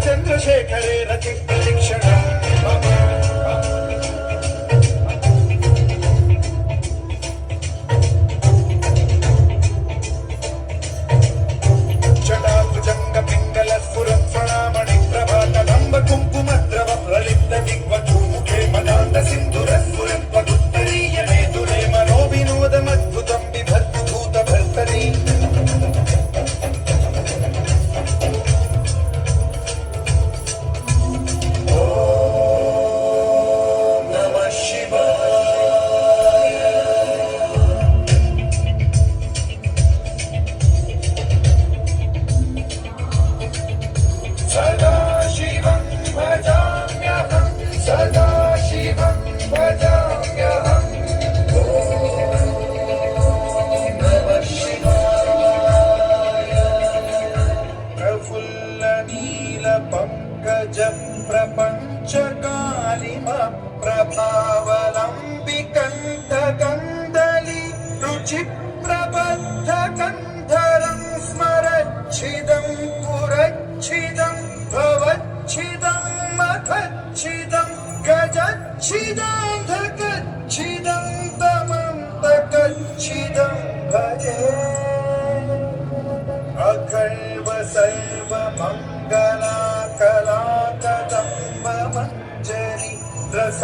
चंद्रशेखरे रति प्रतीक्षण जटाभुजंग पिंगल स्फुर प्रणामणि प्रभातलंब कुंकुमद्रव ललित दिग्वधूमुखे मदान्त सिंधुर स्फुरत्वदुत्तरीय मेदुरे मनोविनोदमद्भुतं बिभर्तभूत भर्तरी पंकज प्रपंच कालिम प्रभावलंबिकंठ कंदली रुचि प्रबद्ध कंधरं स्मरच्छिदं पुरच्छिदं भवच्छिदं मखच्छिदं गजच्छिदं धकच्छिदं तमं तकच्छिदं भजे अखल्व सर्व मंगला कला कदम्ब मंजरी रस